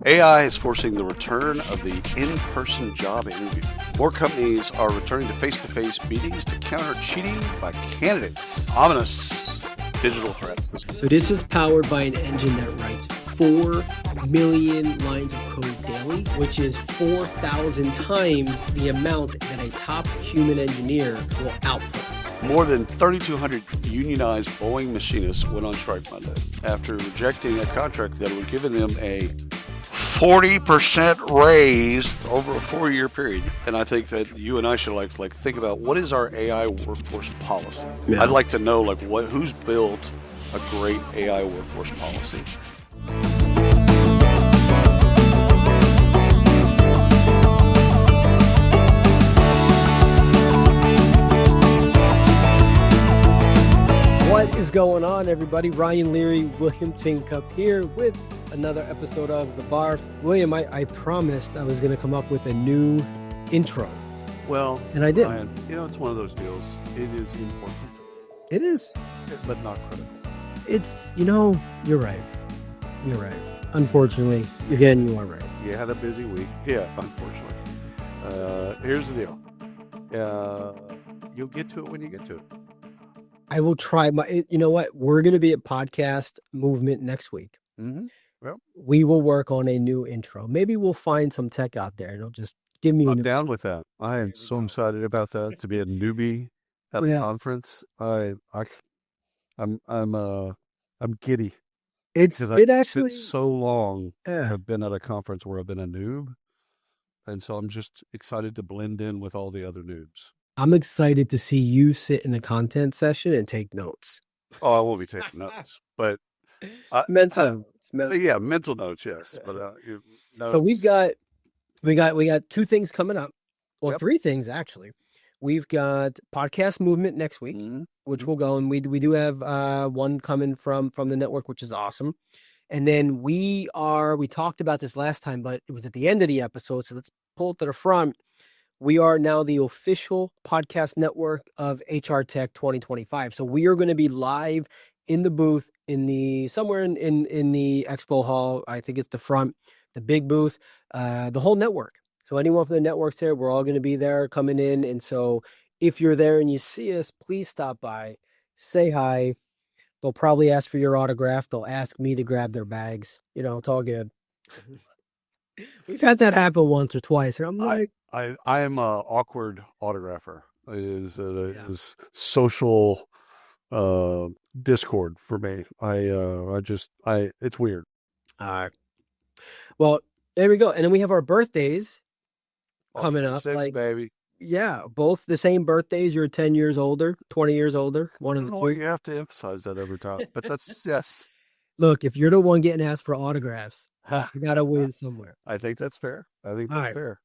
AI is forcing the return of the in-person job interview. More companies are returning to face-to-face meetings to counter cheating by candidates. Ominous digital threats. So this is powered by an engine that writes 4 million lines of code daily, which is 4,000 times the amount that a top human engineer will output. More than 3,200 unionized Boeing machinists went on strike Monday after rejecting a contract that would give them a 40% raise over a 4-year period. And I think that you and I should like think about, what is our AI workforce policy? Yeah. I'd like to know who's built a great AI workforce policy. What is going on, everybody? Ryan Leary, William Tincup here with another episode of the BARF. William, I promised I was going to come up with a new intro. Well, and I did. Ryan, it's one of those deals. It is important. It is. But not critical. It's, you're right. You're right. Unfortunately, again, you are right. You had a busy week. Yeah, unfortunately. Here's the deal. You'll get to it when you get to it. I will try. You know what? We're going to be at Podcast Movement next week. Mm-hmm. Well, we will work on a new intro. Maybe we'll find some tech out there and it'll just give me. I'm down with that. I am so excited about that, to be a newbie at the conference. I'm giddy. It's so long. I've been at a conference where I've been a noob, and so I'm just excited to blend in with all the other noobs. I'm excited to see you sit in a content session and take notes. Oh, I won't be taking notes, but mental notes, yes. But notes. So we got 2 things coming up. Well, 3 things actually. We've got Podcast Movement next week, which will go, and we do have one coming from the network, which is awesome. And then we talked about this last time, but it was at the end of the episode, so let's pull it to the front. We are now the official podcast network of HR Tech 2025. So we are going to be live in the booth somewhere in the expo hall. I think it's the front, the big booth, the whole network. So anyone from the network's there, we're all going to be there coming in. And so if you're there and you see us, please stop by, say hi. They'll probably ask for your autograph. They'll ask me to grab their bags. It's all good. We've had that happen once or twice. And I'm like, I am a awkward autographer. It is social discord for me. It's weird. All right. Well, there we go. And then we have our birthdays coming up. Baby. Yeah, both the same birthdays. You're 10 years older, 20 years older. One of the two. You have to emphasize that every time, but that's yes. Look, if you're the one getting asked for autographs, you got to win somewhere. I think that's fair. Fair.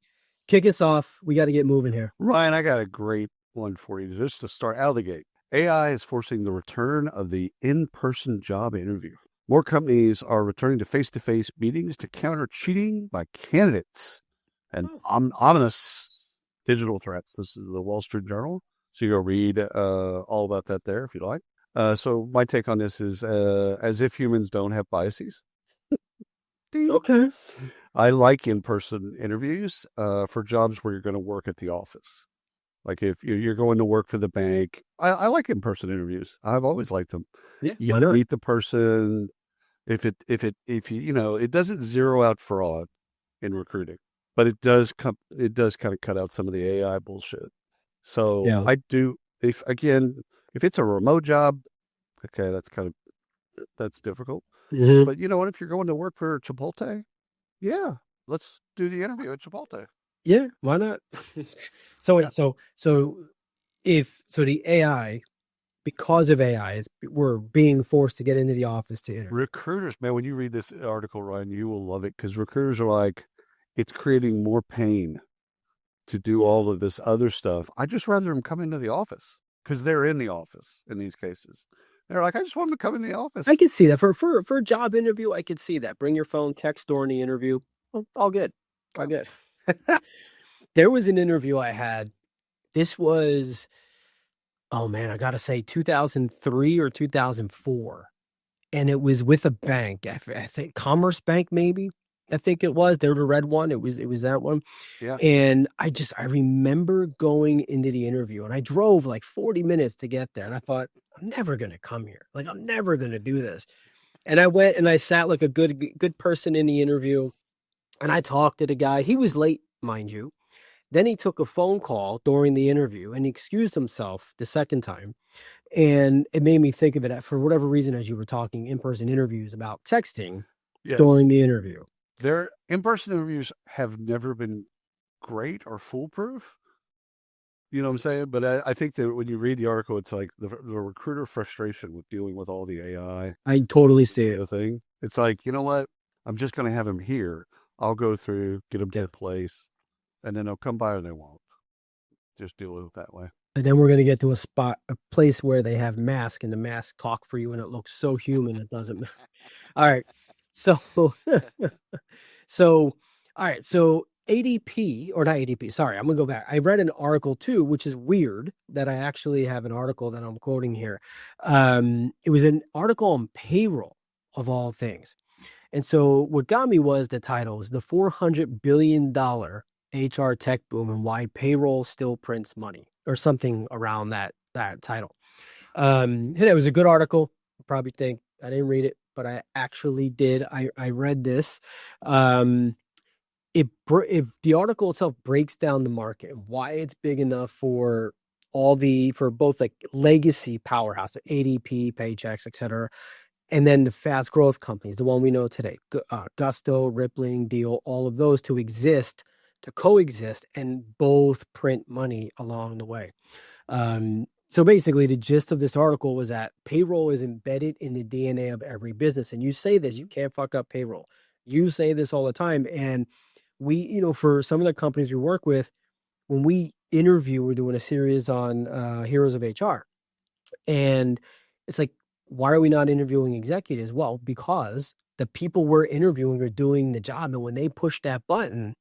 Kick us off. We got to get moving here. Ryan, I got a great one for you just to start out of the gate. AI is forcing the return of the in-person job interview. More companies are returning to face-to-face meetings to counter cheating by candidates and ominous digital threats. This is the Wall Street Journal. So you go read all about that there if you like. So my take on this is as if humans don't have biases. Okay. I like in-person interviews for jobs where you're going to work at the office. Like if you're going to work for the bank, I like in-person interviews. I've always liked them. Yeah, you meet the person. It doesn't zero out fraud in recruiting, but it does kind of cut out some of the AI bullshit. So I do. If it's a remote job, okay, that's difficult. Mm-hmm. But you know what? If you're going to work for Chipotle, yeah, let's do the interview at Chipotle. Yeah, why not? So the AI, because of AI, we're being forced to get into the office to interview. Recruiters, man, when you read this article, Ryan, you will love it, because recruiters are like, it's creating more pain to do all of this other stuff. I just rather them come into the office, because they're in the office in these cases. They're like, I just want them to come in the office. I can see that for a job interview. I could see that. Bring your phone, text during the interview. All good. All good. There was an interview I had. This was, I got to say 2003 or 2004. And it was with a bank. I think Commerce Bank, maybe. I think it was. They were the red one. It was that one. Yeah. And I remember going into the interview, and I drove like 40 minutes to get there. And I thought, I'm never going to come here. Like, I'm never going to do this. And I went and I sat like a good person in the interview. And I talked to the guy. He was late, mind you. Then he took a phone call during the interview and he excused himself the second time. And it made me think of it for whatever reason, as you were talking in-person interviews about texting during the interview. Their in-person interviews have never been great or foolproof. You know what I'm saying? But I think that when you read the article, it's like the recruiter frustration with dealing with all the AI. I totally see it. Thing. It's like, you know what? I'm just going to have him here. I'll go through, get them to the place, and then they'll come by or they won't. Just deal with it that way. And then we're going to get to a place where they have masks and the masks talk for you and it looks so human it doesn't matter. All right. So, all right. So ADP, or not ADP, sorry, I'm going to go back. I read an article too, which is weird that I actually have an article that I'm quoting here. It was an article on payroll, of all things. And so what got me was the title was the $400 billion HR tech boom and why payroll still prints money, or something around that title. It was a good article. You probably think I didn't read it, but I actually did. I read this. The article itself breaks down the market and why it's big enough for both like legacy powerhouse, ADP, Paychex, et cetera, and then the fast growth companies, the one we know today, Gusto, Rippling, Deal, all of those to coexist and both print money along the way. So basically the gist of this article was that payroll is embedded in the DNA of every business. And you say this, you can't fuck up payroll. You say this all the time. And we, for some of the companies we work with, when we interview, we're doing a series on Heroes of HR. And it's like, why are we not interviewing executives? Well, because the people we're interviewing are doing the job. And when they push that button,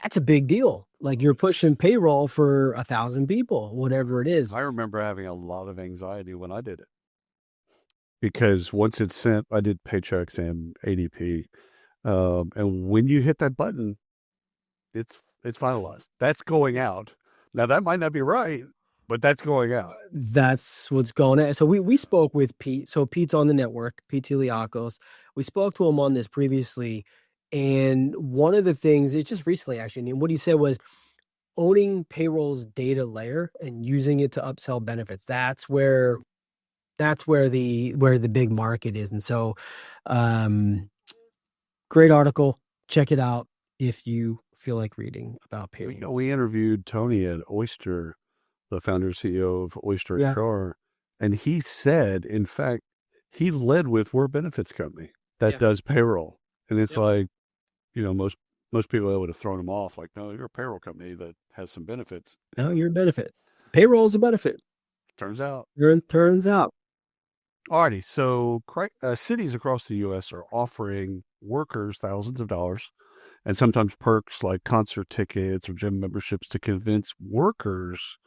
that's a big deal. Like you're pushing payroll for 1,000 people, whatever it is. I remember having a lot of anxiety when I did it. Because once it's sent, I did Paychex and ADP. And when you hit that button, it's finalized. That's going out. Now that might not be right, but that's going out. That's what's going on. So we spoke with Pete. So Pete's on the network, Pete Tiliakos. We spoke to him on this previously. And one of the things, it's just recently actually, and what he said was owning payroll's data layer and using it to upsell benefits. That's where the big market is. And so great article. Check it out if you feel like reading about payroll. We interviewed Tony at Oyster, the founder and CEO of Oyster HR, and he said, in fact, he led with we're a benefits company that does payroll. And it's like, most people would have thrown him off like, no, you're a payroll company that has some benefits. No, you're a benefit. Payroll is a benefit. Turns out. Alrighty. So cities across the U.S. are offering workers thousands of dollars and sometimes perks like concert tickets or gym memberships to convince workers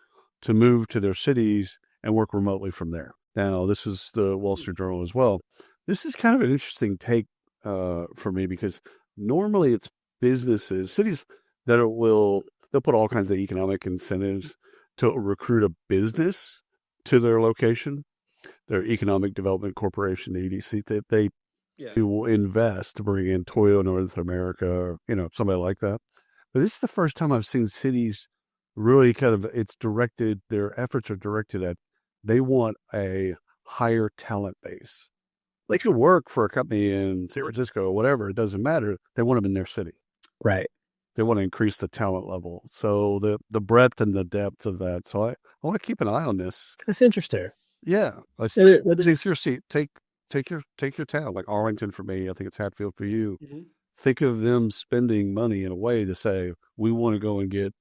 to move to their cities and work remotely from there. Now, this is the Wall Street Journal as well. This is kind of an interesting take for me because normally it's cities that they'll put all kinds of economic incentives to recruit a business to their location, their Economic Development Corporation, the EDC, that they will invest to bring in Toyota North America, or, somebody like that. But this is the first time I've seen cities really their efforts are directed at, they want a higher talent base. They could work for a company in San Francisco or whatever. It doesn't matter. They want them in their city. Right. They want to increase the talent level. So the breadth and the depth of that. So I want to keep an eye on this. That's interesting. Yeah. Seriously, take your town, like Arlington for me. I think it's Hatfield for you. Mm-hmm. Think of them spending money in a way to say, we want to go and get,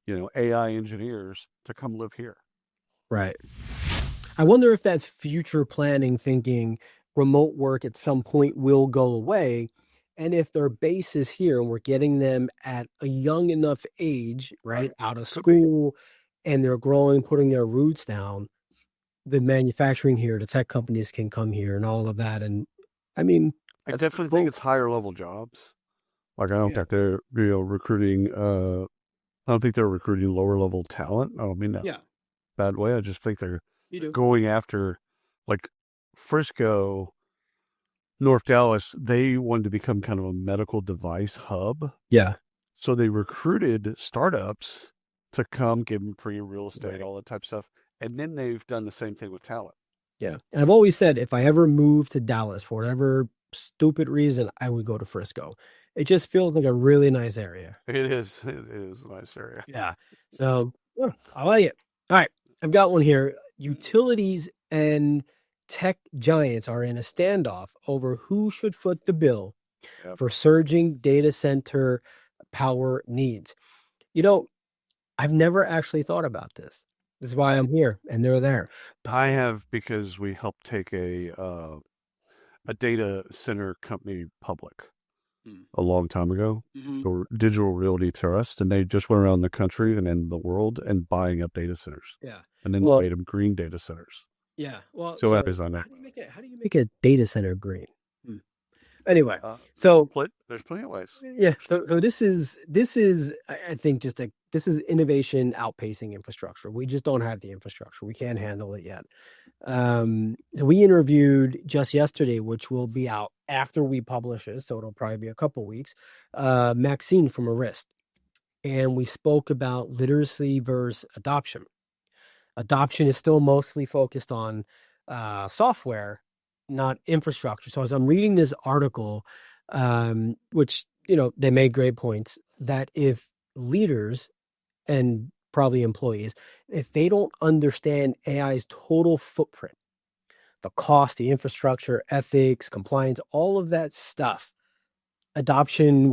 AI engineers to come live here. Right. I wonder if that's future planning, thinking remote work at some point will go away. And if their base is here and we're getting them at a young enough age, right, out of school, and they're growing, putting their roots down, the manufacturing here, the tech companies can come here and all of that. And I mean, I definitely think it's higher level jobs. Like I don't think they're recruiting. I don't think they're recruiting lower level talent. I don't mean that bad way. I just think they're going after, like Frisco, North Dallas. They wanted to become kind of a medical device hub. Yeah. So they recruited startups to come give them free real estate, all that type of stuff. And then they've done the same thing with talent. Yeah. And I've always said if I ever moved to Dallas for whatever stupid reason, I would go to Frisco. It just feels like a really nice area. It is. It is a nice area. Yeah. So I like it. All right. I've got one here. Utilities and tech giants are in a standoff over who should foot the bill for surging data center power needs. I've never actually thought about this. This is why I'm here, and they're there. I have, because we helped take a data center company public a long time ago, or Digital Realty Trust, and they just went around the country and in the world and buying up data centers. Yeah, and then made them green data centers. Yeah, well, so that is on that. How do you make a data center green? Anyway, so there's plenty of ways. Yeah, so this is I think this is innovation outpacing infrastructure. We just don't have the infrastructure. We can't handle it yet. So we interviewed just yesterday, which will be out after we publish it, so it'll probably be a couple weeks. Maxine from Arist, and we spoke about literacy versus adoption. Adoption is still mostly focused on software, not infrastructure. So as I'm reading this article, which, they made great points, that if leaders and probably employees, if they don't understand AI's total footprint, the cost, the infrastructure, ethics, compliance, all of that stuff, adoption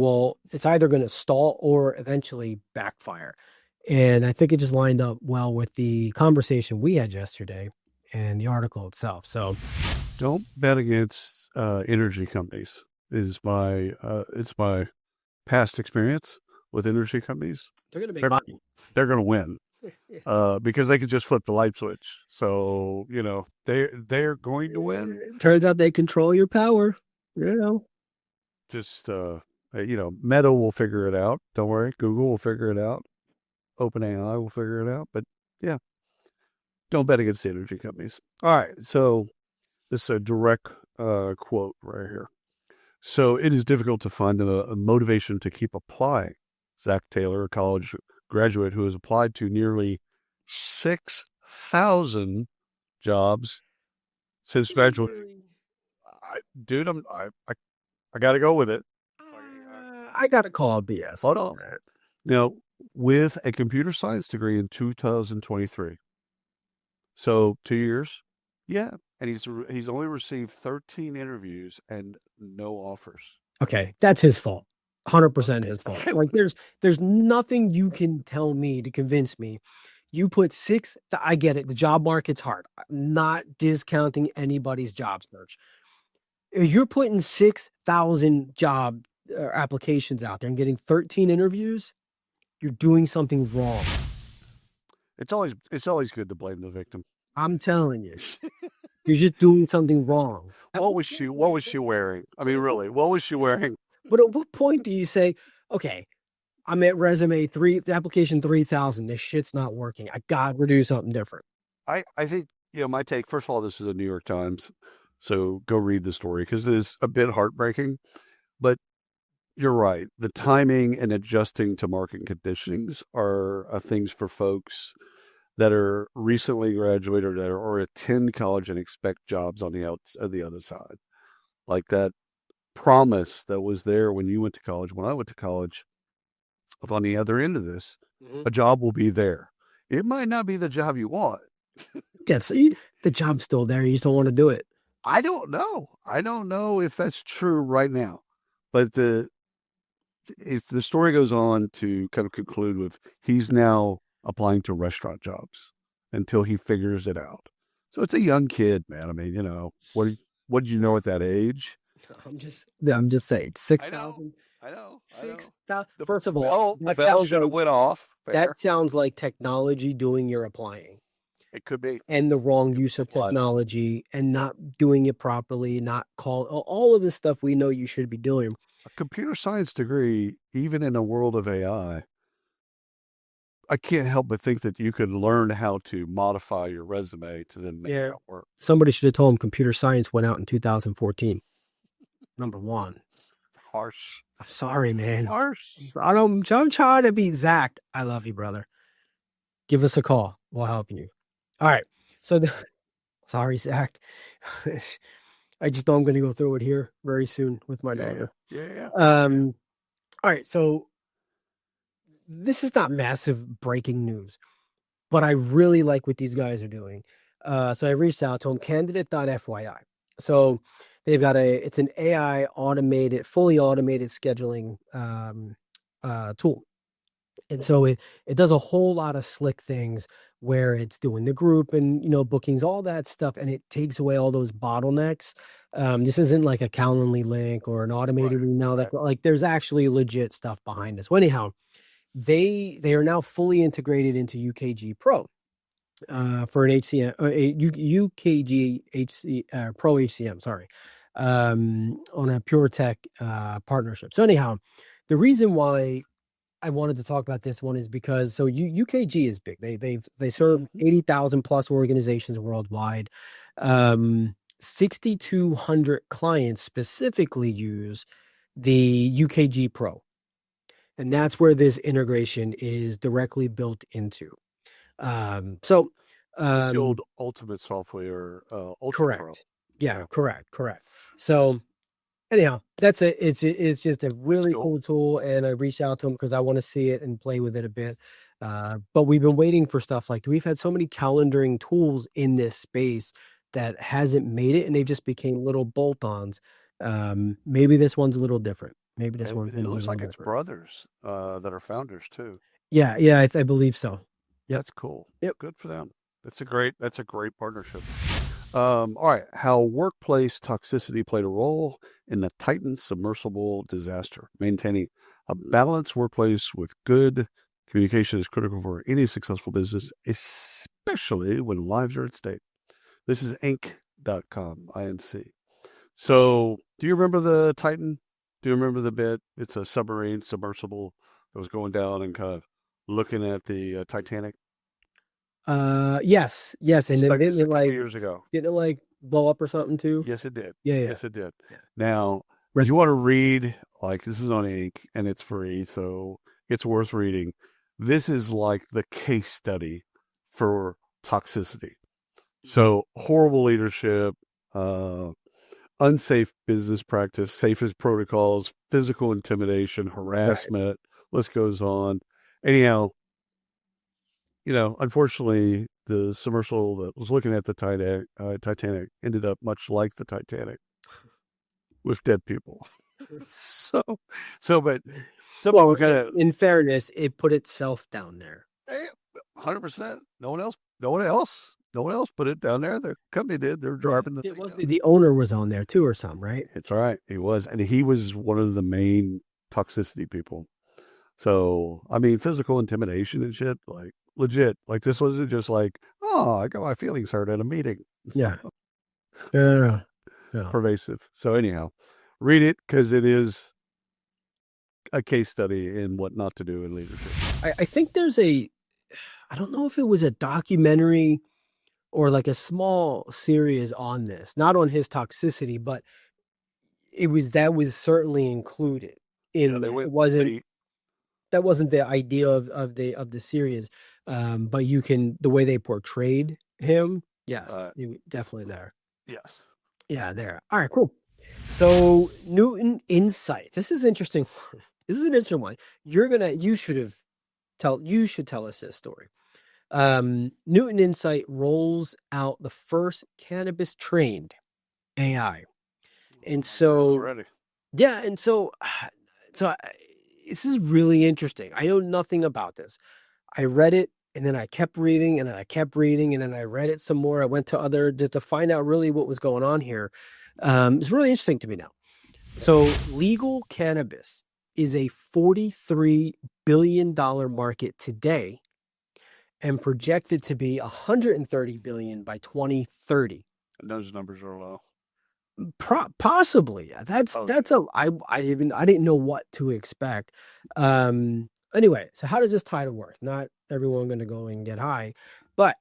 it's either going to stall or eventually backfire. And I think it just lined up well with the conversation we had yesterday and the article itself. So don't bet against energy companies. It's my past experience with energy companies. They're going to make money. They're going to win because they could just flip the light switch. So, they're going to win. Turns out they control your power. Just, Meta will figure it out. Don't worry. Google will figure it out. OpenAI will figure it out. But yeah, don't bet against the energy companies. All right. So this is a direct quote right here. So it is difficult to find a motivation to keep applying. Zach Taylor, a college graduate who has applied to nearly 6,000 jobs since graduating. Dude, I got to go with it. I got to call BS. Hold on. Now, with a computer science degree in 2023. So 2 years. Yeah. And he's only received 13 interviews and no offers. Okay. That's his fault. 100% his fault. Like there's nothing you can tell me to convince me. You put I get it. The job market's hard. I'm not discounting anybody's job search. If you're putting 6,000 job applications out there and getting 13 interviews, you're doing something wrong. It's always good to blame the victim. I'm telling you. You're just doing something wrong. What was she wearing? I mean, really, what was she wearing? But at what point do you say, okay, I'm at resume application 3,000. This shit's not working. I got to do something different. I think, my take, first of all, this is a New York Times. So go read the story because it is a bit heartbreaking. But you're right. The timing and adjusting to market conditions are things for folks that are recently graduated or attend college and expect jobs on the other side. Like that promise that was there when you went to college, when I went to college, if on the other end of this, a job will be there. It might not be the job you want. Yes, the job's still there. You just don't want to do it. I don't know. I don't know if that's true right now. But the story goes on to kind of conclude with he's now applying to restaurant jobs until he figures it out. So it's a young kid, man. I mean, what did you know at that age? I'm just saying 6,000. I know. 6,000. First of all, the bell should have went off. That sounds like technology doing your applying. It could be. And the wrong use of technology and not doing it properly, not all of this stuff we know you should be doing. A computer science degree, even in a world of AI, I can't help but think that you could learn how to modify your resume to then make that work. Somebody should have told him computer science went out in 2014. Number one. Harsh. I'm sorry, man. Harsh. I'm trying to be Zach. I love you, brother. Give us a call. We'll help you. All right. So, sorry, Zach. I just know I'm going to go through it here very soon with my daughter. Yeah. All right. So, this is not massive breaking news, but I really like what these guys are doing. So I reached out to them, candidate.fyi. So they've got it's an AI fully automated scheduling tool. And so it does a whole lot of slick things where it's doing the group and, bookings, all that stuff. And it takes away all those bottlenecks. This isn't like a Calendly link or an automated email like there's actually legit stuff behind this. Well, anyhow, they are now fully integrated into UKG Pro for an HCM, UKG Pro HCM, sorry, on a Pure Tech partnership. So anyhow, the reason why I wanted to talk about this one is because UKG is big. They serve 80,000 plus organizations worldwide. 6,200 clients specifically use the UKG Pro. And that's where this integration is directly built into. It's the old Ultimate software, Ultra correct. Pro. Yeah, correct. So anyhow, that's it. It's just a really cool tool, and I reached out to them because I want to see it and play with it a bit. But we've been waiting for stuff like we've had so many calendaring tools in this space that hasn't made it, and they've just became little bolt-ons. Maybe this one's a little different. Maybe this one. It looks like it's brothers that are founders too. Yeah, I believe so. Yep. That's cool. Yep. Good for them. That's a great partnership. All right. How workplace toxicity played a role in the Titan submersible disaster. Maintaining a balanced workplace with good communication is critical for any successful business, especially when lives are at stake. This is Inc.com, INC. So, do you remember the Titan? Do you remember the bit? It's a submersible that was going down and kind of looking at the Titanic. Yes, and then it like years ago. Didn't it like blow up or something too? Yes, it did. Yeah. Yes, it did. Yeah. Now, if you want to read, like this is on Inc. and it's free, so it's worth reading. This is like the case study for toxicity. So horrible leadership, unsafe business practice, safest protocols, physical intimidation, harassment, list goes on. Anyhow, unfortunately, the submersible that was looking at the Titanic ended up much like the Titanic with dead people. But someone kind of, in fairness, it put itself down there. 100%. No one else put it down there. The company did. They're driving the thing. The owner was on there too, or something, right? It's right. He was, and he was one of the main toxicity people. So, I mean, physical intimidation and shit, like legit. Like this wasn't just like, oh, I got my feelings hurt at a meeting. Yeah. Pervasive. So anyhow, read it because it is a case study in what not to do in leadership. I think there's I don't know if it was a documentary or like a small series on this, not on his toxicity, but that was certainly included in that wasn't the idea of the series. But the way they portrayed him, yes, definitely there. Yes. Yeah, there. All right, cool. So Newton Insights. This is interesting. This is an interesting one. You should tell us this story. Newton Insight rolls out the first cannabis trained AI. And so, this is really interesting. I know nothing about this. I read it and then I kept reading and then I kept reading and then I read it some more. I went to just to find out really what was going on here. It's really interesting to me now. So legal cannabis is a $43 billion market today. and projected to be 130 billion by 2030. Those numbers are low. Possibly. I didn't know what to expect. Anyway, so how does this title work? Not everyone going to go and get high, but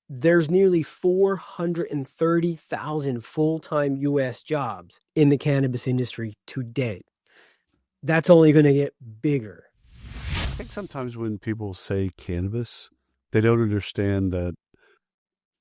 there's nearly 430,000 full-time U.S. jobs in the cannabis industry today. That's only going to get bigger. I think sometimes when people say cannabis, they don't understand that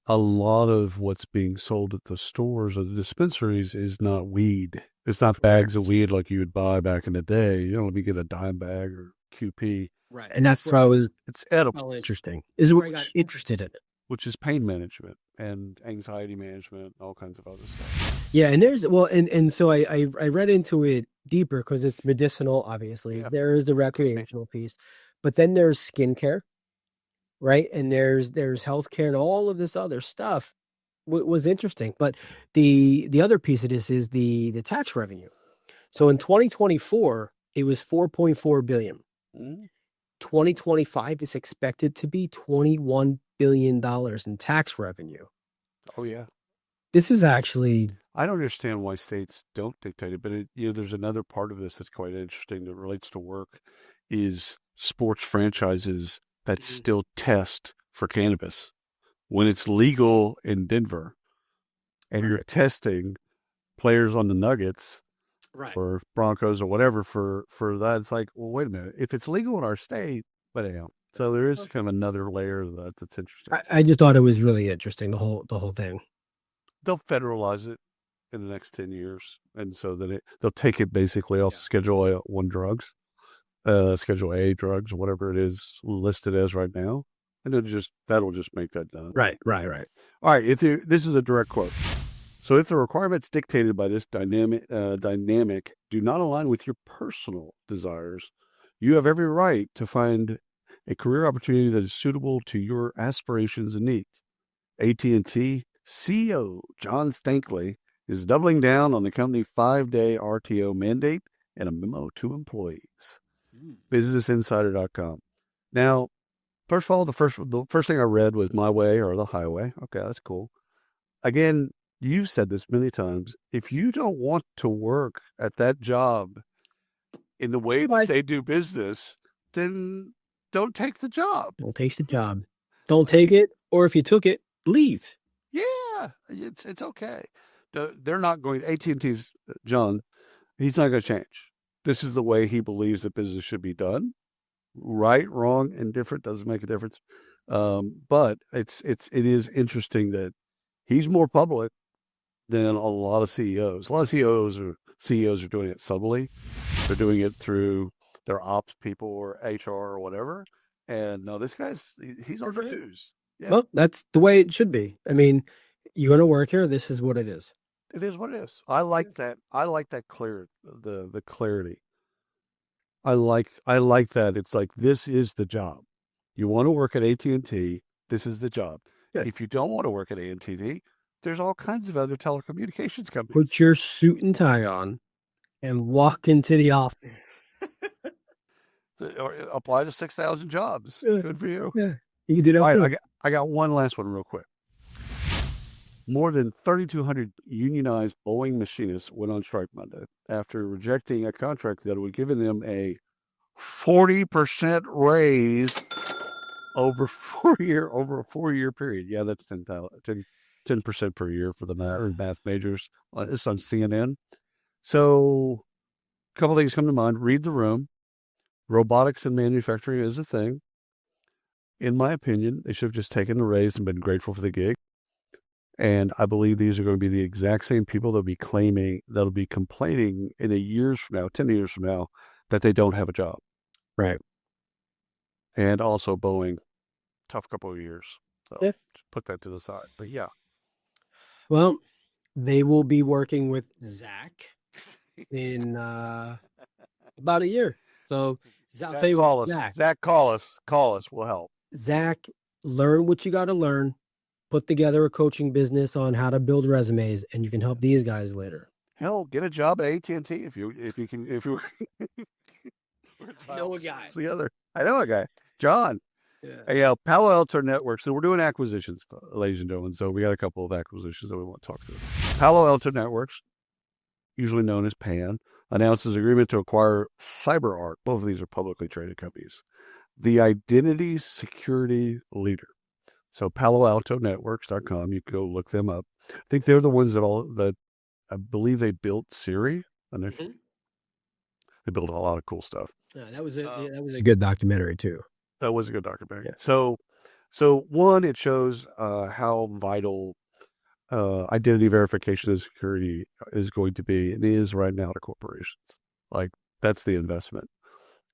a lot of what's being sold at the stores or the dispensaries is not weed. It's not bags of weed like you would buy back in the day. You don't let me get a dime bag or QP. Right. And that's where I was, it's edible. Well, interesting. This is where I got interested in it. Which is pain management and anxiety management, all kinds of other stuff. Yeah. And there's, well, and so I read into it deeper because it's medicinal, obviously. Yeah. There is the recreational piece, but then there's skincare. Right. And there's healthcare and all of this other stuff was interesting. But the other piece of this is the tax revenue. So in 2024, it was 4.4 billion. 2025 is expected to be $21 billion in tax revenue. Oh, yeah. This is actually... I don't understand why states don't dictate it, but there's another part of this that's quite interesting that relates to work is sports franchises that still test for cannabis. When it's legal in Denver and you're testing players on the Nuggets or Broncos or whatever for that, it's like, well, wait a minute. If it's legal in our state, but yeah. So there is kind of another layer of that that's interesting. I just thought it was really interesting, the whole thing. They'll federalize it in the next 10 years. And so that they'll take it basically off Schedule 1 drugs. Schedule A drugs, or whatever it is listed as right now, and that'll just make that done. Right. All right. This is a direct quote. So, if the requirements dictated by this dynamic do not align with your personal desires, you have every right to find a career opportunity that is suitable to your aspirations and needs. AT&T CEO John Stankley is doubling down on the company 5-day RTO mandate in a memo to employees. BusinessInsider.com. Now, first of all, the first thing I read was My Way or the Highway. Okay, that's cool. Again, you've said this many times. If you don't want to work at that job in the way that they do business, then don't take the job. Don't take the job. Don't take it, or if you took it, leave. Yeah, it's okay. They're not going. AT&T's John, he's not going to change. This is the way he believes that business should be done. Right, wrong, indifferent doesn't make a difference. But it is interesting that he's more public than a lot of CEOs. A lot of CEOs are doing it subtly. They're doing it through their ops people or HR or whatever. And no, this he's on for dues. Yeah. Well, that's the way it should be. I mean, you're going to work here. This is what it is. It is what it is. I like that. I like that the clarity. I like that. It's like, this is the job. You want to work at AT&T, this is the job. Yeah. If you don't want to work at AT&T, there's all kinds of other telecommunications companies. Put your suit and tie on and walk into the office. Or apply to 6,000 jobs. Yeah. Good for you. Yeah, you can do that. All right, I got one last one real quick. More than 3,200 unionized Boeing machinists went on strike Monday after rejecting a contract that would give them a 40% raise over a 4-year period. Yeah, that's 10% per year for the math majors. It's on CNN. So a couple things come to mind. Read the room. Robotics in manufacturing is a thing. In my opinion, they should have just taken the raise and been grateful for the gig. And I believe these are going to be the exact same people that'll be complaining in 10 years from now, that they don't have a job. Right. And also Boeing, tough couple of years. So yeah. Just put that to the side. But yeah. Well, they will be working with Zach in about a year. So Zach, call us. We'll help. Zach, learn what you got to learn. Put together a coaching business on how to build resumes, and you can help these guys later. Hell, get a job at AT&T if you I know a guy. I know a guy, John. Yeah, Palo Alto Networks. So we're doing acquisitions, ladies and gentlemen. So we got a couple of acquisitions that we want to talk through. Palo Alto Networks, usually known as PAN, announces agreement to acquire CyberArk. Both of these are publicly traded companies. The identity security leader. So PaloAltoNetworks.com. You can go look them up. I think they're the ones that I believe they built Siri. And they built a lot of cool stuff. That was a good documentary too. That was a good documentary. Yeah. So one, it shows how vital identity verification and security is going to be and is right now to corporations. Like that's the investment.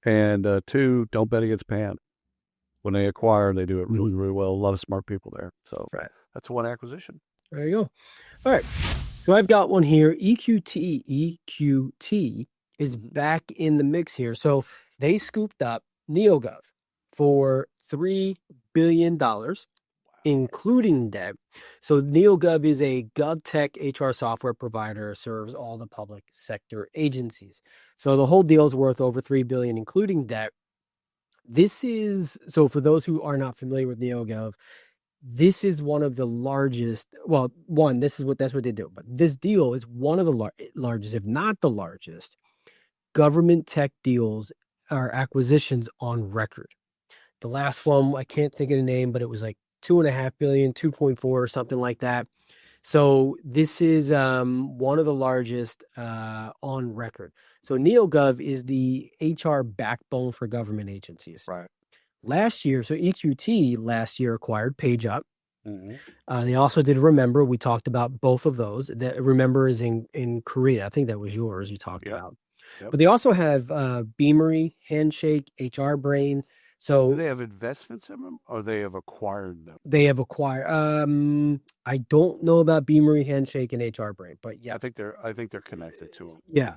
And two, don't bet against PAN. When they acquire, they do it really, really well. A lot of smart people there. So that's one acquisition. There you go. All right. So I've got one here. EQT is back in the mix here. So they scooped up NeoGov for $3 billion, including debt. So NeoGov is a GovTech HR software provider, serves all the public sector agencies. So the whole deal is worth over $3 billion, including debt. This is, so for those who are not familiar with NeoGov, this is one of the largest, well, that's what they do. But this deal is one of the largest, if not the largest, government tech deals or acquisitions on record. The last one, I can't think of the name, but it was like 2.5 billion, 2.4 or something like that. So this is one of the largest on record. So NeoGov is the HR backbone for government agencies. Right. Last year, so EQT last year acquired PageUp. They also did Remember. We talked about both of those. That Remember is in Korea. I think that was yours you talked about. Yep. But they also have Beamery, Handshake, HR Brain. So do they have investments in them, or they have acquired them? They have acquired. I don't know about Beamery, Handshake, and HR Brain, but yeah, I think they're connected to them. Yeah,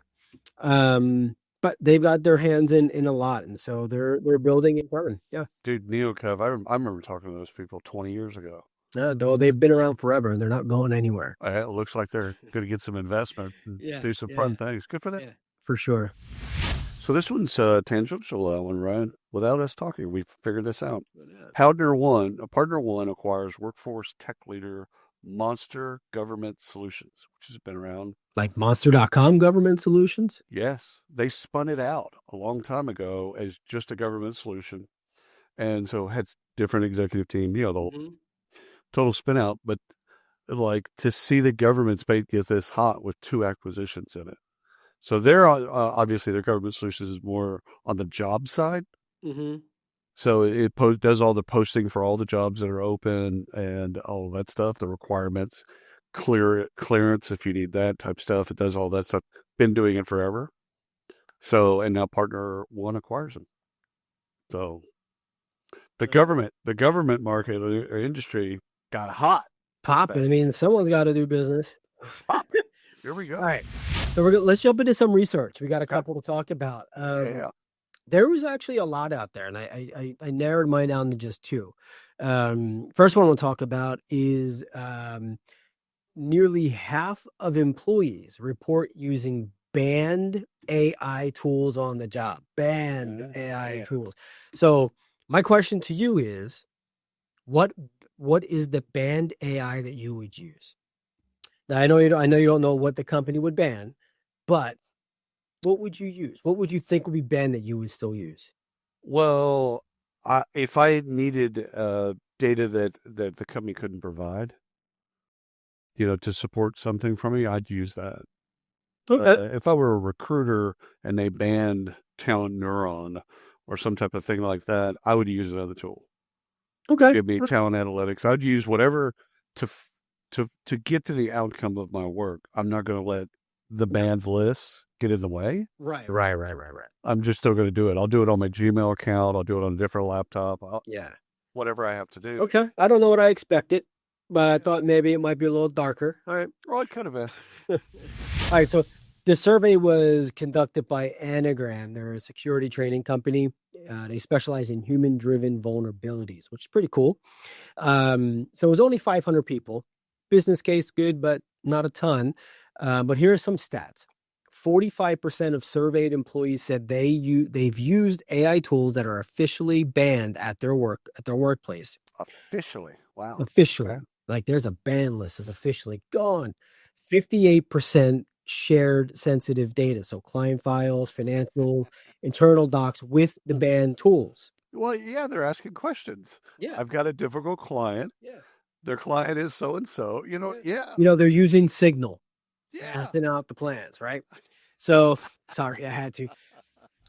but they've got their hands in a lot, and so they're building it. Yeah, dude, NeoGov. I remember talking to those people 20 years ago. Though they've been around forever, and they're not going anywhere. It looks like they're going to get some investment and do some fun things. Good for them. Yeah, for sure. So this one's a tangential one, Ryan. Without us talking, we figured this out. Partner One acquires workforce tech leader Monster Government Solutions, which has been around. Like Monster.com Government Solutions? Yes. They spun it out a long time ago as just a government solution. And so had different executive team, the whole total spin out. But like to see the government space get this hot with 2 acquisitions in it. So they're obviously their government solutions is more on the job side. So it does all the posting for all the jobs that are open and all that stuff, the requirements, clearance if you need that type stuff. It does all that stuff. Been doing it forever. So and now Partner One acquires them. So the government market or industry got hot. Popping. I mean, someone's got to do business. Here we go. All right. So let's jump into some research. We got a couple to talk about. There was actually a lot out there, and I narrowed mine down to just 2. First one we'll talk about is nearly half of employees report using banned AI tools on the job. Banned AI tools. So my question to you is, what is the banned AI that you would use? Now, I know you don't know what the company would ban, but what would you use? What would you think would be banned that you would still use? Well, if I needed data that the company couldn't provide, to support something from me, I'd use that. Okay. If I were a recruiter and they banned Talent Neuron or some type of thing like that, I would use another tool. Okay. Give me Talent Analytics. I'd use whatever to get to the outcome of my work. I'm not going to let the banned lists get in the way. Right. I'm just still going to do it. I'll do it on my Gmail account. I'll do it on a different laptop. Whatever I have to do. Okay. I don't know what I expected, but I thought maybe it might be a little darker. All right. Well, it could have been. All right. So the survey was conducted by Anagram. They're a security training company. They specialize in human-driven vulnerabilities, which is pretty cool. So it was only 500 people. Business case, good, but not a ton. But here are some stats. 45% of surveyed employees said they've used AI tools that are officially banned at their workplace. Officially. Wow. Officially. Okay. Like there's a ban list is officially gone. 58% shared sensitive data. So client files, financial, internal docs with the banned tools. Well, yeah, they're asking questions. Yeah. I've got a difficult client. Yeah. Their client is so and so. Yeah. They're using Signal. Yeah. Passing out the plans, right? So sorry, I had to.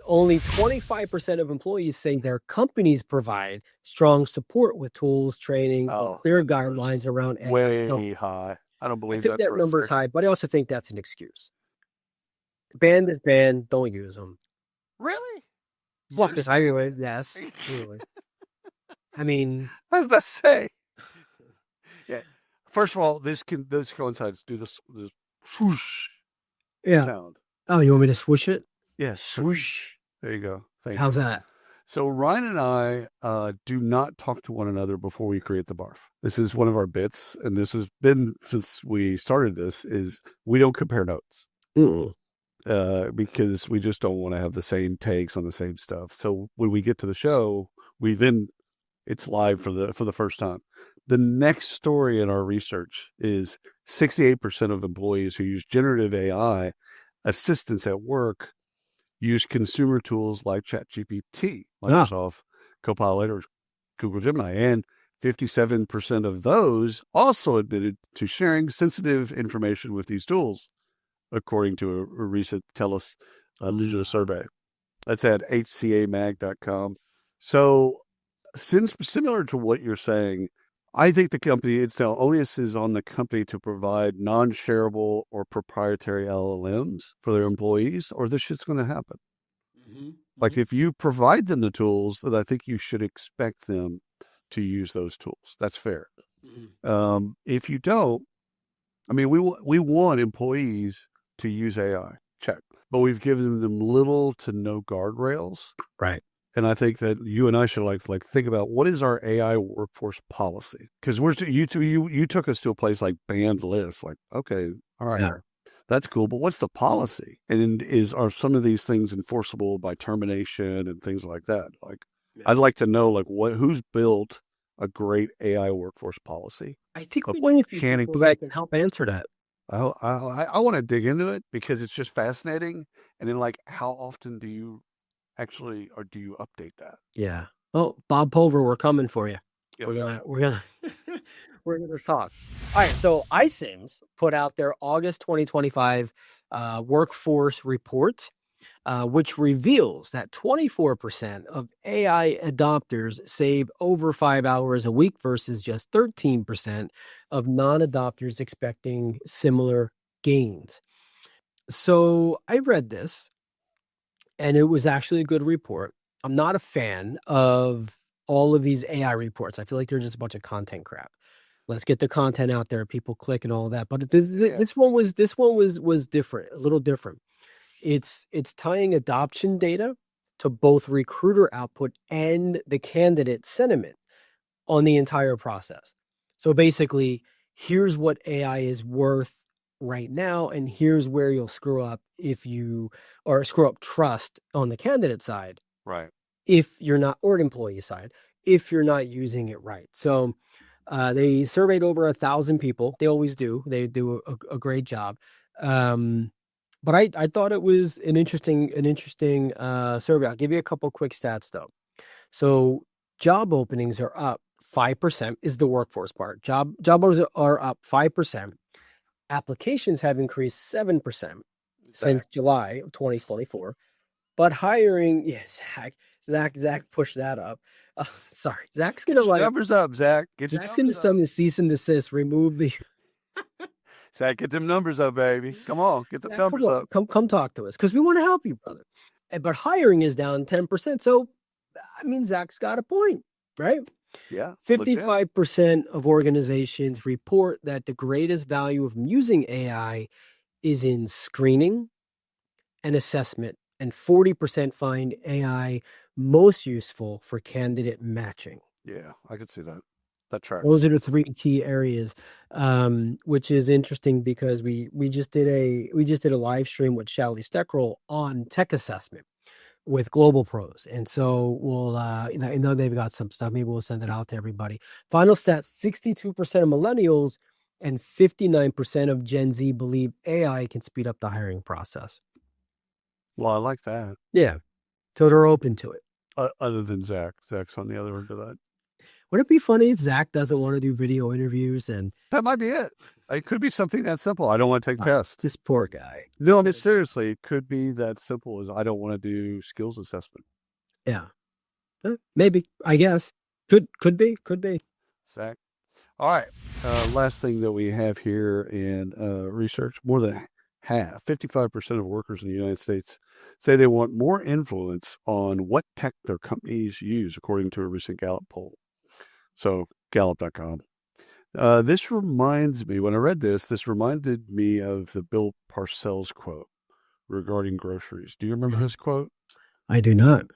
Only 25% of employees say their companies provide strong support with tools, training, and clear guidelines around AI. Way high. I don't believe I think that for a number is second. high, but I also think that's an excuse. Banned is banned. Don't use them. Really? Fuck this. Anyway, yes. Anyway. I mean, I was about to say. Yeah. First of all, this coincides. Do this swoosh sound. Oh, you want me to swoosh it? Yes. Swoosh. There you go. How's that? So Ryan and I do not talk to one another before we create the BARF. This is one of our bits, and this has been since we started this, is we don't compare notes. Because we just don't want to have the same takes on the same stuff. So when we get to the show, it's live for the first time. The next story in our research is 68% of employees who use generative AI assistants at work use consumer tools like ChatGPT, Microsoft Copilot, or Google Gemini, and 57% of those also admitted to sharing sensitive information with these tools, according to a recent TELUS digital survey. That's at hcamag.com. So, since similar to what you're saying, I think the onus is on the company to provide non-shareable or proprietary LLMs for their employees, or this shit's going to happen. Like if you provide them the tools, then I think you should expect them to use those tools. That's fair. If you don't, I mean, we want employees to use AI, check, but we've given them little to no guardrails, right? And I think that you and I should like think about what is our AI workforce policy, because you took us to a place like banned lists, like okay, all right, that's cool, but what's the policy? And are some of these things enforceable by termination and things like that? Like, I'd like to know like who's built a great AI workforce policy. I think we need a few people that can help answer that. I want to dig into it because it's just fascinating. And then like, how often do you actually, or do you update that? Yeah. Oh, Bob Pulver, we're coming for you. Yeah, we're gonna talk. All right. So iCIMS put out their August 2025 workforce report, which reveals that 24% of AI adopters save over 5 hours a week versus just 13% of non-adopters expecting similar gains. So I read this, and it was actually a good report. I'm not a fan of all of these AI reports. I feel like they're just a bunch of content crap. Let's get the content out there, people click and all that. But this one was different, a little different. It's tying adoption data to both recruiter output and the candidate sentiment on the entire process. So basically, here's what AI is worth right now, and here's where you'll screw up screw up trust on the candidate side. Right. If you're not, or employee side, if you're not using it right. So they surveyed over 1,000 people. They always do. They do a great job. But I thought it was an interesting survey. I'll give you a couple quick stats though. So job openings are up 5% is the workforce part. Job openings are up 5%. Applications have increased 7% since July of 2024. But hiring, Zach pushed that up. Sorry, Zach's gonna like numbers up. Zach, Zach's gonna send the cease and desist. Remove the. Zach, get them numbers up, baby. Come on, get the numbers up. Come talk to us because we want to help you, brother. But hiring is down 10%. So, I mean, Zach's got a point, right? Yeah. 55% of organizations report that the greatest value of using AI is in screening and assessment, and 40% find AI most useful for candidate matching. Yeah, I could see that. That tracks. Those are the three key areas, which is interesting because we just did a live stream with Shally Steckrell on tech assessment with Global Pros, and so we'll I know they've got some stuff. Maybe we'll send it out to everybody. Final stats: 62% of millennials and 59% of Gen Z believe AI can speed up the hiring process. Well, I like that. Yeah, so they're open to it. Other than Zach. Zach's on the other end of that. Would it be funny if Zach doesn't want to do video interviews? And that might be it. It could be something that simple. I don't want to take tests. This poor guy. No, I mean, seriously, it could be that simple as I don't want to do skills assessment. Yeah. Maybe. I guess. Could be. Zach. All right. Last thing that we have here in research, more than half, 55% of workers in the United States say they want more influence on what tech their companies use, according to a recent Gallup poll. So Gallup.com. This reminds me, when I read this reminded me of the Bill Parcells quote regarding groceries. Do you remember his quote? I do not.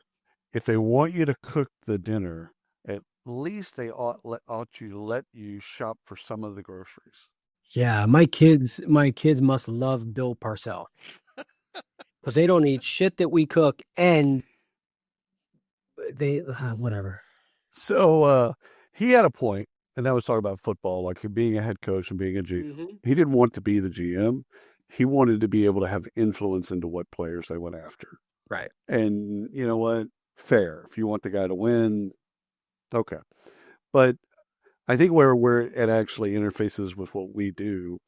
If they want you to cook the dinner, at least they ought you let you shop for some of the groceries. Yeah, my kids must love Bill Parcells because they don't eat shit that we cook, and they whatever. So he had a point, and that was talking about football, like being a head coach and being a GM. Mm-hmm. He didn't want to be the GM. He wanted to be able to have influence into what players they went after. Right. And you know what? Fair. If you want the guy to win, okay. But I think where it actually interfaces with what we do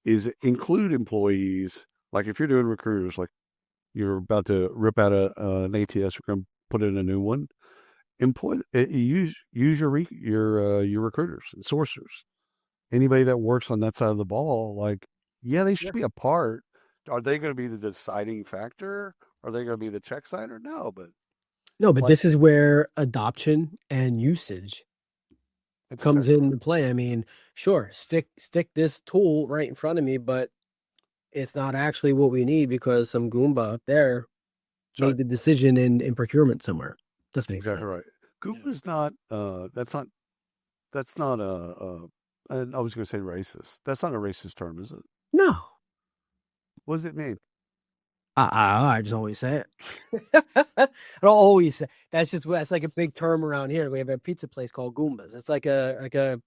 is include employees. Like if you're doing recruiters, like you're about to rip out an ATS, you're going to put in a new one. Use your recruiters and sourcers. Anybody that works on that side of the ball, like, yeah, they should be a part. Are they going to be the deciding factor? Are they going to be the check signer? No, but this is where adoption and usage comes into play. I mean, sure, stick this tool right in front of me, but it's not actually what we need because some Goomba up there made the decision in procurement somewhere. That's exactly right. Goomba's not. That's not and I was going to say racist. That's not a racist term, is it? No. What does it mean? I just always say it. I don't always say. That's like a big term around here. We have a pizza place called Goombas. It's like a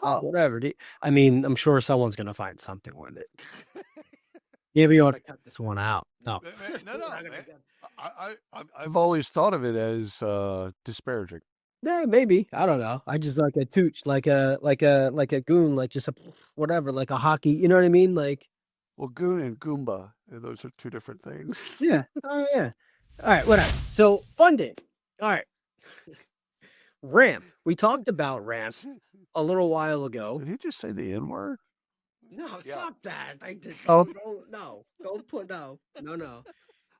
whatever. I mean, I'm sure someone's gonna find something with it. Yeah, we ought to cut this one out. No. I've always thought of it as disparaging. Yeah, maybe. I don't know. I just like a tooch, like a goon, like just a whatever, like a hockey. You know what I mean? Like. Well, goon and Goomba, those are two different things. Yeah. Oh, yeah. All right, whatever. So, funding. All right. RAMP. We talked about RAMP a little while ago. Did he just say the N-word? No, stop that. No. Don't put, no.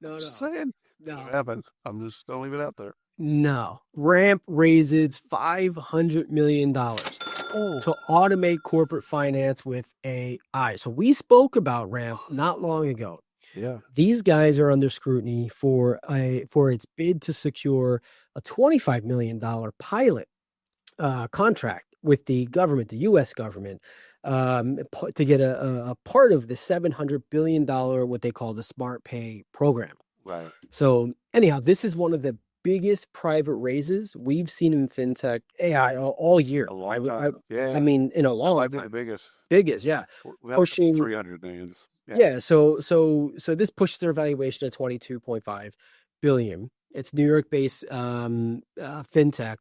Just saying. No. I'm just don't leave it out there. No. RAMP raises $500 million to automate corporate finance with AI. So we spoke about RAMP not long ago. Yeah. These guys are under scrutiny for its bid to secure a $25 million pilot contract with the government, the U.S. government, to get a part of the $700 billion, what they call the Smart Pay program. Right. So anyhow, this is one of the biggest private raises we've seen in fintech AI all year. A long time. I mean, in a long time. The biggest, yeah. Pushing 300 millions. Yeah. So this pushes their valuation to 22.5 billion. It's New York-based fintech.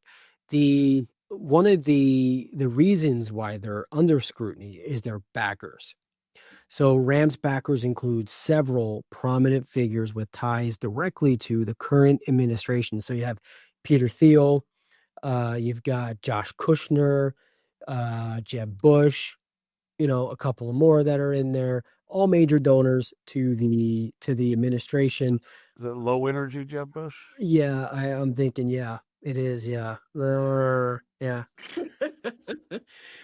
One of the reasons why they're under scrutiny is their backers. So RAMP's backers include several prominent figures with ties directly to the current administration. So you have Peter Thiel, you've got Josh Kushner, Jeb Bush, a couple of more that are in there, all major donors to the administration. Is it low energy Jeb Bush? Yeah, I'm thinking, yeah, it is. Yeah. Yeah.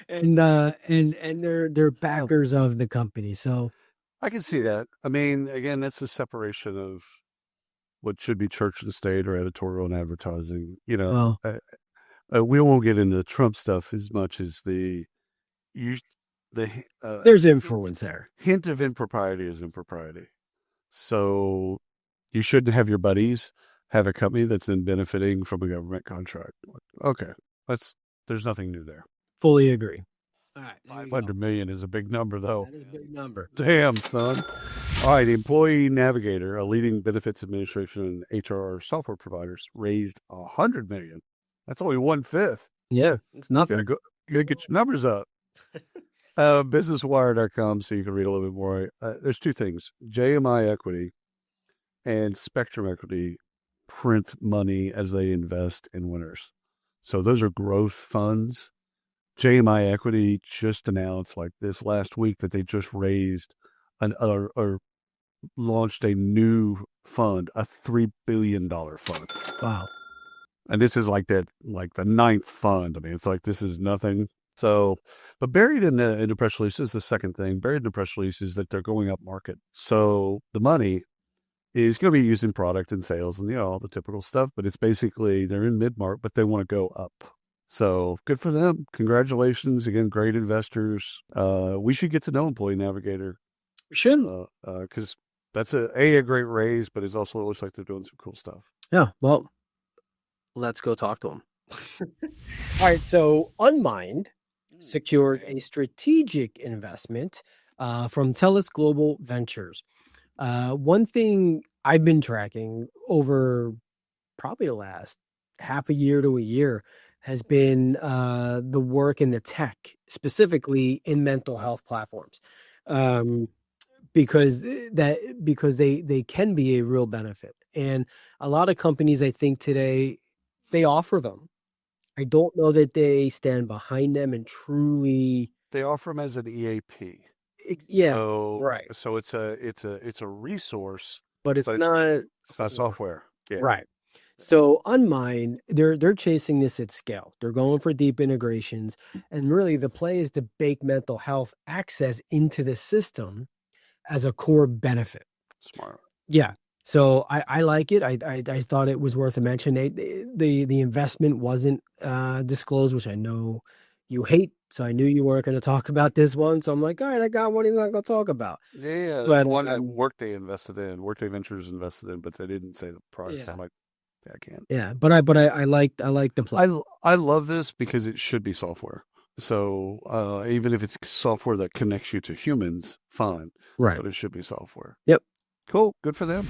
and they're backers of the company. So I can see that. I mean, again, that's the separation of what should be church and state or editorial and advertising. We won't get into the Trump stuff as much as the there's influence there. Hint of impropriety is impropriety. So you shouldn't have your buddies have a company that's then benefiting from a government contract. Okay, there's nothing new there. Fully agree. All right, 500 million is a big number, though. That is a big number. Damn, son. All right, Employee Navigator, a leading benefits administration and HR software providers, raised $100 million. That's only 1/5. Yeah, it's nothing. You gotta get your numbers up. Businesswire.com, so you can read a little bit more. There's two things: JMI Equity and Spectrum Equity print money as they invest in winners. So those are growth funds. JMI Equity just announced like this last week that they just raised or launched a new fund, a $3 billion fund. Wow. And this is like the ninth fund. I mean, it's like, this is nothing. So, but buried in the press release is the second thing. Buried in the press release is that they're going up market. So the money is going to be used in product and sales and, all the typical stuff, but it's basically they're in mid-market, but they want to go up. So good for them. Congratulations. Again, great investors. We should get to know Employee Navigator. We should. Because that's a great raise, but it also looks like they're doing some cool stuff. Yeah. Well, let's go talk to them. All right. So Unmind secured a strategic investment from Telus Global Ventures. One thing I've been tracking over probably the last half a year to a year has been the work in the tech, specifically in mental health platforms, because they can be a real benefit. And a lot of companies, I think today, they offer them. I don't know that they stand behind them and truly. They offer them as an EAP. Yeah, so, right. So it's a resource, but it's not software. Yeah. Right. So Unmind, they're chasing this at scale. They're going for deep integrations, and really the play is to bake mental health access into the system as a core benefit. Smart. Yeah. So I like it. I thought it was worth a mention. The investment wasn't disclosed, which I know you hate. So I knew you weren't going to talk about this one. So I'm like, all right, I got one he's not going to talk about. Yeah, but one that Workday invested in, Workday Ventures invested in, but they didn't say the price. Yeah. I'm like, I can't. Yeah, but I like the play. I love this because it should be software. So even if it's software that connects you to humans, fine. Right. But it should be software. Yep. Cool. Good for them.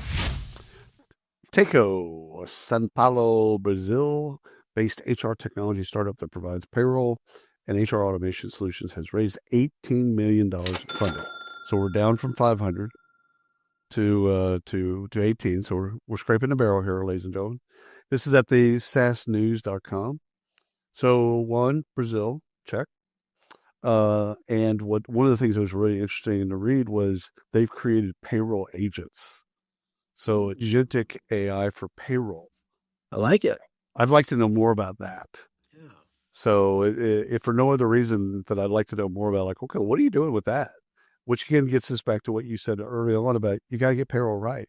Teco, São Paulo, Brazil-based HR technology startup that provides payroll and HR automation solutions has raised $18 million in funding. So we're down from 500 to 18. So we're scraping the barrel here, ladies and gentlemen. This is at the sasnews.com. So Brazil, check. And one of the things that was really interesting to read was they've created payroll agents. So agentic AI for payroll. I like it. I'd like to know more about that. Yeah. So if for no other reason that I'd like to know more about, like, okay, what are you doing with that? Which again gets us back to what you said earlier on about you got to get payroll right.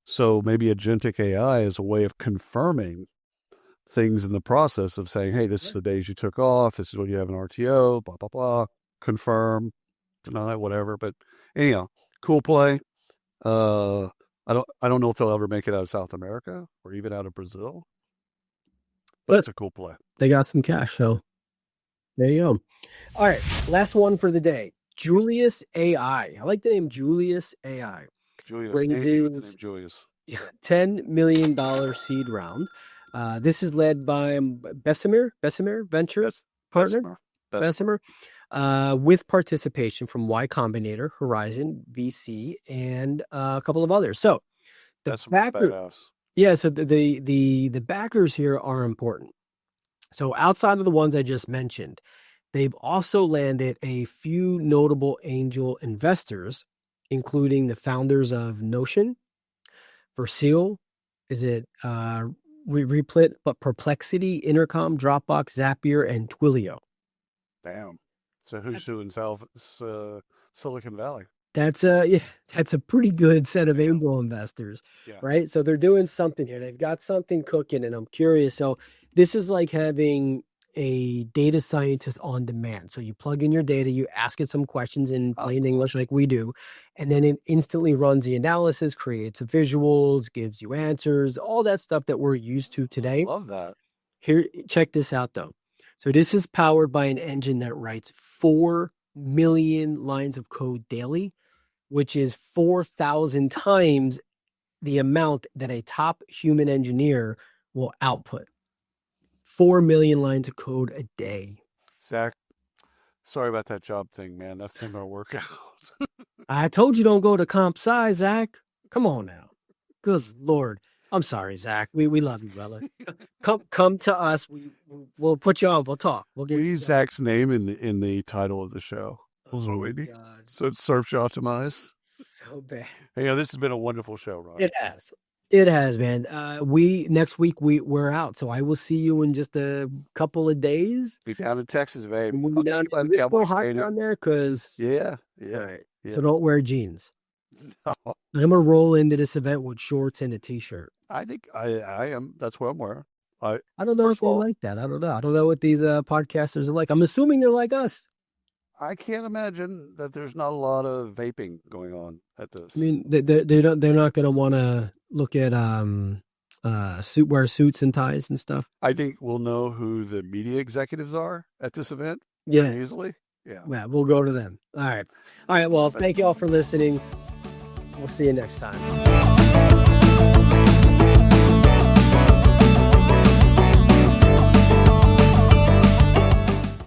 So maybe agentic AI is a way of confirming things in the process of saying, hey, this is the days you took off. This is what you have in RTO, blah, blah, blah. Confirm, deny, whatever. But anyhow, cool play. I don't know if they'll ever make it out of South America or even out of Brazil. But it's a cool play. They got some cash, so there you go. All right, last one for the day. Julius AI. I like the name Julius AI. Julius. Julius. $10 million seed round. This is led by Bessemer Ventures partner. Bessemer. With participation from Y Combinator, Horizon, VC, and a couple of others. So that's badass. Yeah, so the backers here are important. So outside of the ones I just mentioned, they've also landed a few notable angel investors, including the founders of Notion, Vercel, is it Replit, but Perplexity, Intercom, Dropbox, Zapier, and Twilio. Damn. So who's in Silicon Valley? That's a pretty good set of angel investors, right? So they're doing something here. They've got something cooking, and I'm curious. So This is like having a data scientist on demand. So you plug in your data, you ask it some questions in plain English like we do, and then it instantly runs the analysis, creates visuals, gives you answers, all that stuff that we're used to today. I love that. Here, check this out though. So this is powered by an engine that writes 4 million lines of code daily, which is 4,000 times the amount that a top human engineer will output. 4 million lines of code a day. Zach, sorry about that job thing, man. That's not going to work out. I told you don't go to comp sci, Zach. Come on now. Good Lord. I'm sorry, Zach. We love you, brother. Come to us. We'll put you on. We'll talk. We'll get we use Zach's name in the title of the show. Oh, so it's search optimized. So bad. Hey, this has been a wonderful show, Ron. It has. It has, man. Next week we're out, so I will see you in just a couple of days. Be down in Texas, baby. We'll be down there, because yeah. All right. Yeah. So don't wear jeans. No. I'm gonna roll into this event with shorts and a t-shirt. I think I am. That's what I'm wearing. I don't know if they like that. I don't know. I don't know what these podcasters are like. I'm assuming they're like us. I can't imagine that there's not a lot of vaping going on at this. I mean, they're not going to want to look at wear suits and ties and stuff. I think we'll know who the media executives are at this event. Yeah, easily. Yeah, we'll go to them. All right. Well, thank you all for listening. We'll see you next time.